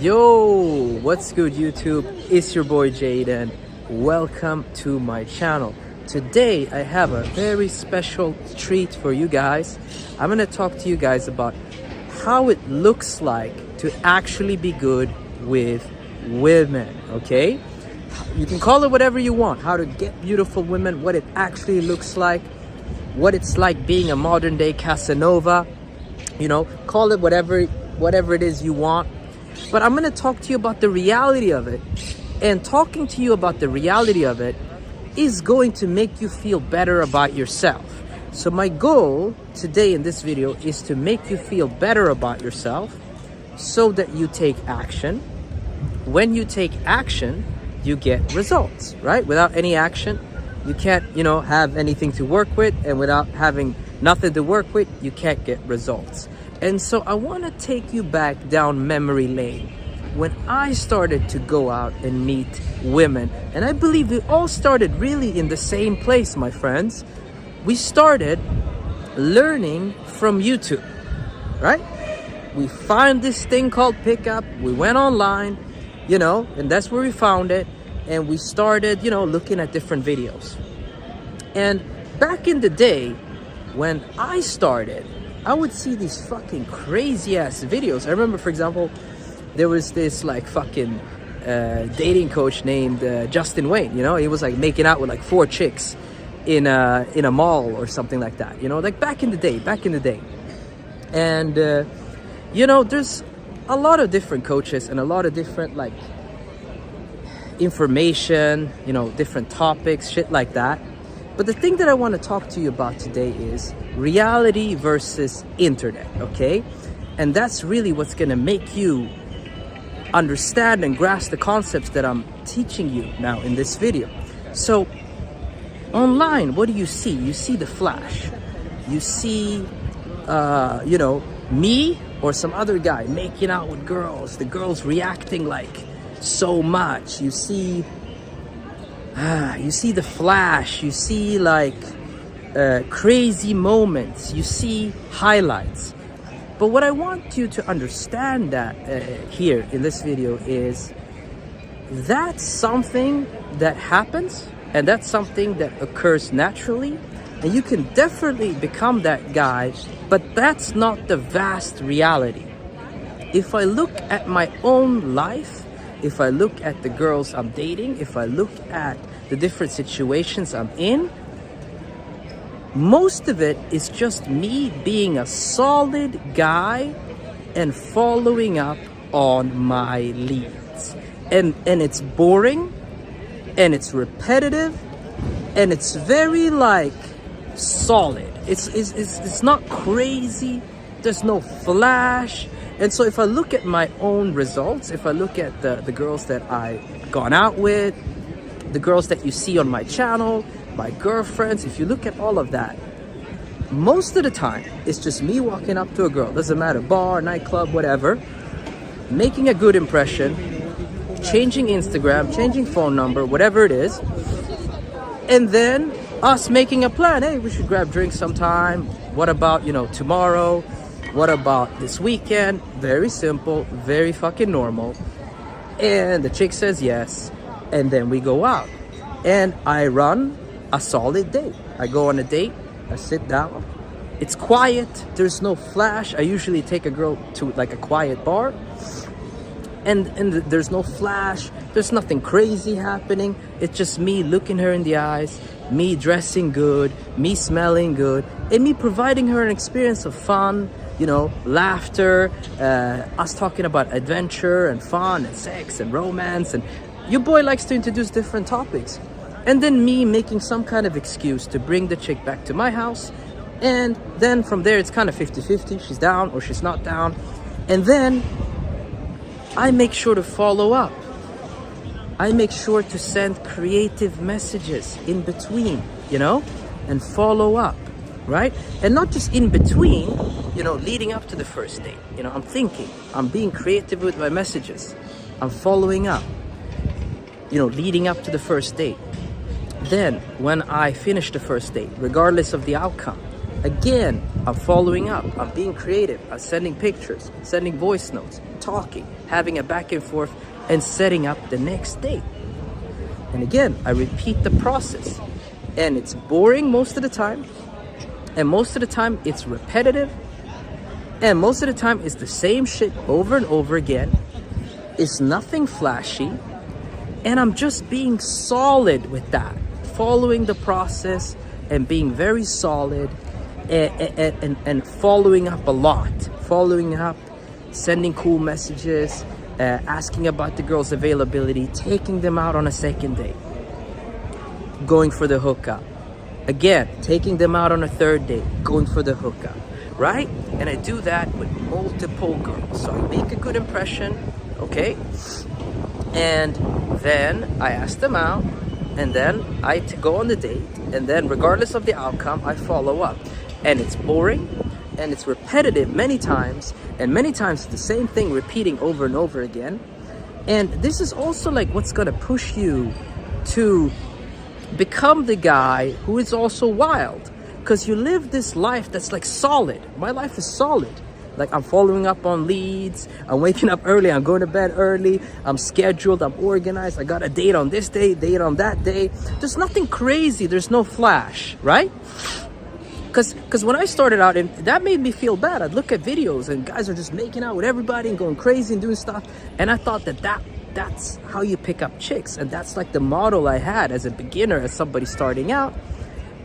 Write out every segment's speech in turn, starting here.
Yo, what's good YouTube? It's your boy Jaden. Welcome to my channel. Today I have a very special treat for you guys. I'm gonna talk to you guys about how it looks like to actually be good with women, okay? You can call it whatever you want. How to get beautiful women, what it actually looks like, what it's like being a modern day Casanova. You know, call it whatever it is you want. But I'm going to talk to you about the reality of it. And talking to you about the reality of it is going to make you feel better about yourself. So my goal today in this video is to make you feel better about yourself so that you take action. When you take action, you get results, right? Without any action, you can't, have anything to work with. And without having nothing to work with, you can't get results. And so I want to take you back down memory lane when I started to go out and meet women. And I believe we all started really in the same place, my friends. We started learning from YouTube, right? We find this thing called pickup. We went online, and that's where we found it. And we started, looking at different videos. And back in the day, when I started, I would see these fucking crazy ass videos. I remember, for example, there was this like fucking dating coach named Justin Wayne. He was like making out with like 4 chicks in a mall or something like that. Like back in the day. And there's a lot of different coaches and a lot of different like information, different topics, shit like that. But the thing that I want to talk to you about today is reality versus internet, okay? And that's really what's going to make you understand and grasp the concepts that I'm teaching you now in this video. So online, what do you see? You see the flash. You see, me or some other guy making out with girls, the girls reacting like so much. You see the flash, you see like crazy moments, you see highlights. But what I want you to understand that here in this video is that's something that happens and that's something that occurs naturally, and you can definitely become that guy, but that's not the vast reality. If I look at my own life, if I look at the girls I'm dating, if I look at the different situations I'm in, most of it is just me being a solid guy and following up on my leads. And it's boring, and it's repetitive, and it's very like solid. It's not crazy. There's no flash. And so if I look at my own results, if I look at the girls that I've gone out with, the girls that you see on my channel, my girlfriends, if you look at all of that, most of the time, it's just me walking up to a girl, doesn't matter, bar, nightclub, whatever, making a good impression, changing Instagram, changing phone number, whatever it is, and then us making a plan. Hey, we should grab drinks sometime. What about, tomorrow? What about this weekend? Very simple, very fucking normal. And the chick says yes, and then we go out. And I run a solid date. I go on a date, I sit down. It's quiet, there's no flash. I usually take a girl to like a quiet bar. And there's no flash, there's nothing crazy happening. It's just me looking her in the eyes, me dressing good, me smelling good, and me providing her an experience of fun, laughter, us talking about adventure and fun and sex and romance. And your boy likes to introduce different topics. And then me making some kind of excuse to bring the chick back to my house. And then from there, it's kind of 50-50. She's down or she's not down. And then I make sure to follow up. I make sure to send creative messages in between, and follow up, right? And not just in between, leading up to the first date. I'm thinking, I'm being creative with my messages. I'm following up, leading up to the first date. Then when I finish the first date, regardless of the outcome, Again, I'm following up. I'm being creative. I'm sending pictures, sending voice notes, talking, having a back and forth, and setting up the next date. And again, I repeat the process. And it's boring most of the time. And most of the time, it's repetitive. And most of the time, it's the same shit over and over again. It's nothing flashy. And I'm just being solid with that. Following the process and being very solid. And following up a lot. Following up, sending cool messages, asking about the girl's availability, taking them out on a second date, going for the hookup. Again, taking them out on a third date, going for the hookup, right? And I do that with multiple girls. So I make a good impression, okay? And then I ask them out, and then I go on the date, and then regardless of the outcome, I follow up. And it's boring, and it's repetitive many times, and many times the same thing repeating over and over again. And this is also like what's gonna push you to become the guy who is also wild, because you live this life that's like solid. My life is solid. Like, I'm following up on leads, I'm waking up early, I'm going to bed early, I'm scheduled, I'm organized, I got a date on this day, date on that day. There's nothing crazy, there's no flash, right? Because when I started out, and that made me feel bad. I'd look at videos and guys are just making out with everybody and going crazy and doing stuff. And I thought that's how you pick up chicks. And that's like the model I had as a beginner, as somebody starting out.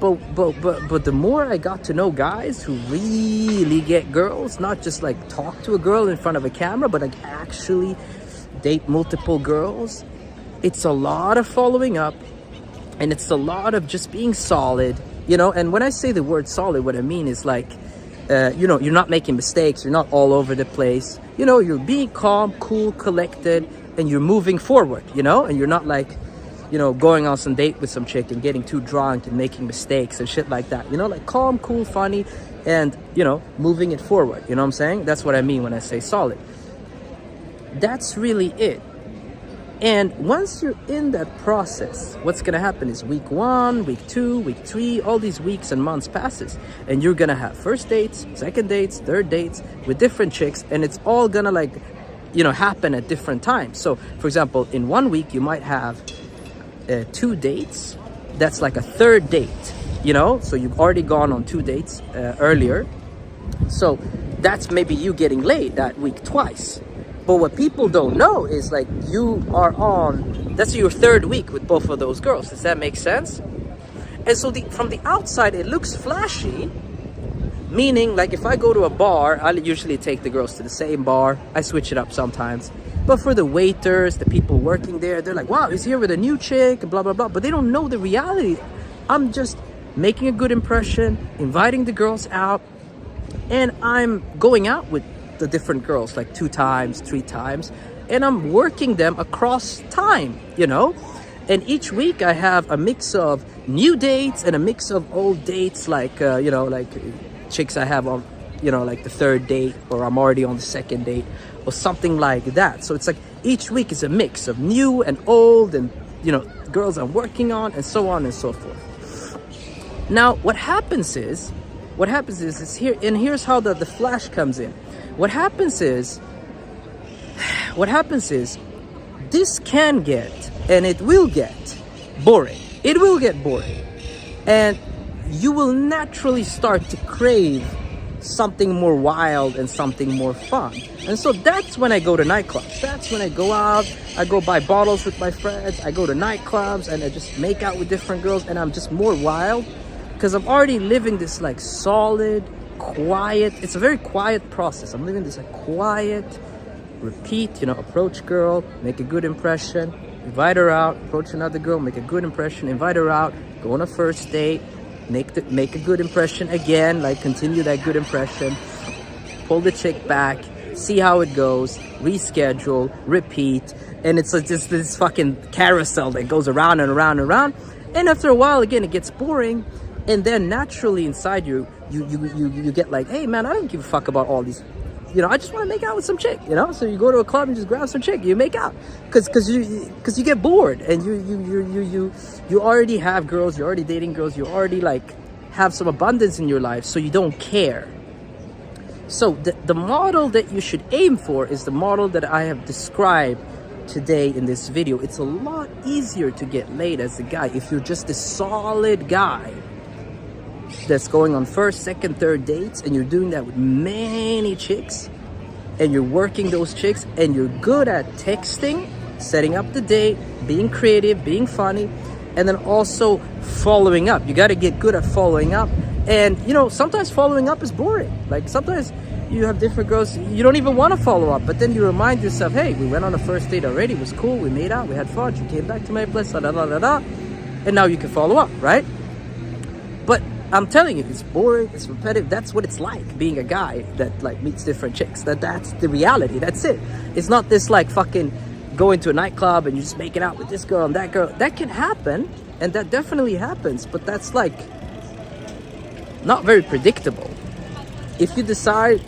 But the more I got to know guys who really get girls, not just like talk to a girl in front of a camera, but like actually date multiple girls, it's a lot of following up, and it's a lot of just being solid. You know, and when I say the word solid, what I mean is like, you know, you're not making mistakes. You're not all over the place. You know, you're being calm, cool, collected, and you're moving forward, you know, and you're not like, you know, going on some date with some chick and getting too drunk and making mistakes and shit like that. You know, like calm, cool, funny, and, you know, moving it forward. You know what I'm saying? That's what I mean when I say solid. That's really it. And once you're in that process, what's going to happen is week 1, week 2, week 3, all these weeks and months passes. And you're going to have first dates, second dates, third dates with different chicks. And it's all going to like, you know, happen at different times. So, for example, in 1 week, you might have 2 dates. That's like a third date, you know? So you've already gone on 2 dates earlier. So that's maybe you getting laid that week twice. But what people don't know is like you are on, that's your third week with both of those girls. Does that make sense? And so from the outside, it looks flashy, meaning like if I go to a bar, I'll usually take the girls to the same bar. I switch it up sometimes. But for the waiters, the people working there, they're like, wow, he's here with a new chick, blah, blah, blah. But they don't know the reality. I'm just making a good impression, inviting the girls out, and I'm going out with the different girls like 2 times, 3 times, and I'm working them across time, you know. And each week I have a mix of new dates and a mix of old dates, like you know, like chicks I have on, you know, like the third date, or I'm already on the second date, or something like that. So it's like each week is a mix of new and old, and, you know, girls I'm working on, and so on and so forth. Now what happens is here, and here's how the flash comes in. What happens is this can get, and it will get boring. It will get boring. And you will naturally start to crave something more wild and something more fun. And so that's when I go to nightclubs. That's when I go out. I go buy bottles with my friends. I go to nightclubs and I just make out with different girls, and I'm just more wild because I'm already living this like solid, quiet, it's a very quiet process. I'm living this like quiet, repeat, you know, approach girl, make a good impression, invite her out, approach another girl, make a good impression, invite her out, go on a first date, make a good impression again, like continue that good impression, pull the chick back, see how it goes, reschedule, repeat, and it's like just this fucking carousel that goes around and around and around. And after a while, again, it gets boring. And then naturally inside you get like, hey man, I don't give a fuck about all these, you know, I just want to make out with some chick, you know. So you go to a club and just grab some chick, you make out, because you get bored, and you already have girls, you're already dating girls, you already like have some abundance in your life so you don't care. So the model that you should aim for is the model that I have described today in this video. It's a lot easier to get laid as a guy if you're just a solid guy that's going on first, second, third dates, and you're doing that with many chicks, and you're working those chicks, and you're good at texting, setting up the date, being creative, being funny, and then also following up. You got to get good at following up. And you know, sometimes following up is boring. Like sometimes you have different girls, you don't even want to follow up, but then you remind yourself, hey, we went on a first date already, it was cool, we made out, we had fun, she came back to my place, da da da da da, and now you can follow up, right? But I'm telling you, it's boring, it's repetitive. That's what it's like being a guy that like meets different chicks. That's the reality. That's it. It's not this like fucking going to a nightclub and you just making out with this girl and that girl. That can happen, and that definitely happens, but that's like not very predictable. If you decide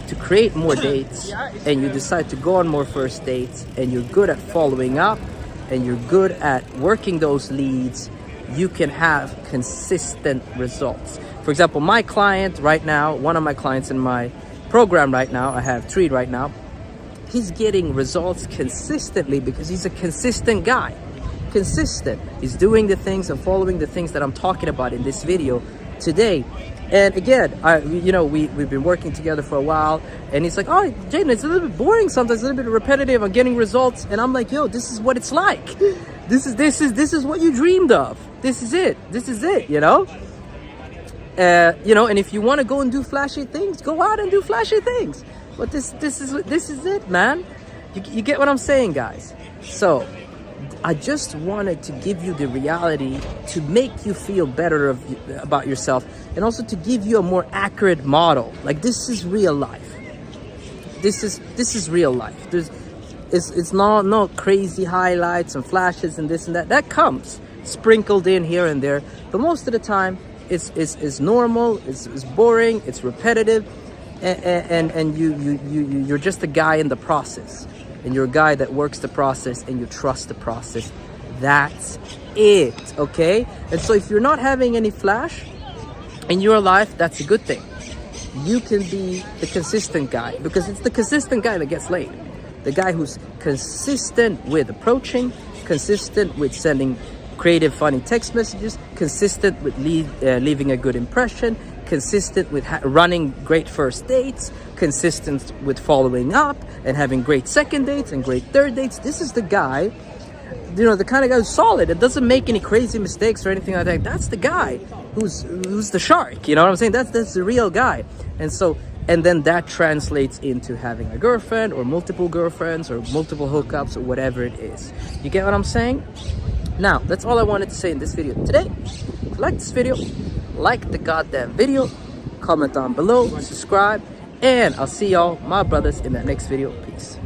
to create more dates and you decide to go on more first dates and you're good at following up and you're good at working those leads, you can have consistent results. For example, my client right now, one of my clients in my program right now, I have 3 right now, he's getting results consistently because he's a consistent guy. Consistent. He's doing the things and following the things that I'm talking about in this video today. And again, we've been working together for a while, and he's like, oh, Jaden, it's a little bit boring sometimes, a little bit repetitive. I'm getting results, and I'm like, yo, this is what it's like. This is what you dreamed of. This is it, you know? And if you want to go and do flashy things, go out and do flashy things. But this is it, man. You get what I'm saying, guys? So I just wanted to give you the reality to make you feel better about yourself, and also to give you a more accurate model. Like, this is real life. This is real life. It's not no crazy highlights and flashes and this and that. That comes sprinkled in here and there, but most of the time it's normal, it's boring, it's repetitive, and you're just a guy in the process, and you're a guy that works the process and you trust the process. That's it, okay? And so if you're not having any flash in your life, that's a good thing. You can be the consistent guy, because it's the consistent guy that gets laid. The guy who's consistent with approaching, consistent with sending creative, funny text messages, consistent with leaving a good impression, consistent with running great first dates, consistent with following up and having great second dates and great third dates. This is the guy, the kind of guy who's solid. It doesn't make any crazy mistakes or anything like that. That's the guy who's the shark. You know what I'm saying? That's the real guy. And then that translates into having a girlfriend or multiple girlfriends or multiple hookups or whatever it is. You get what I'm saying? Now, that's all I wanted to say in this video today. If you like this video, like the goddamn video, comment down below, subscribe, and I'll see y'all, my brothers, in that next video. Peace.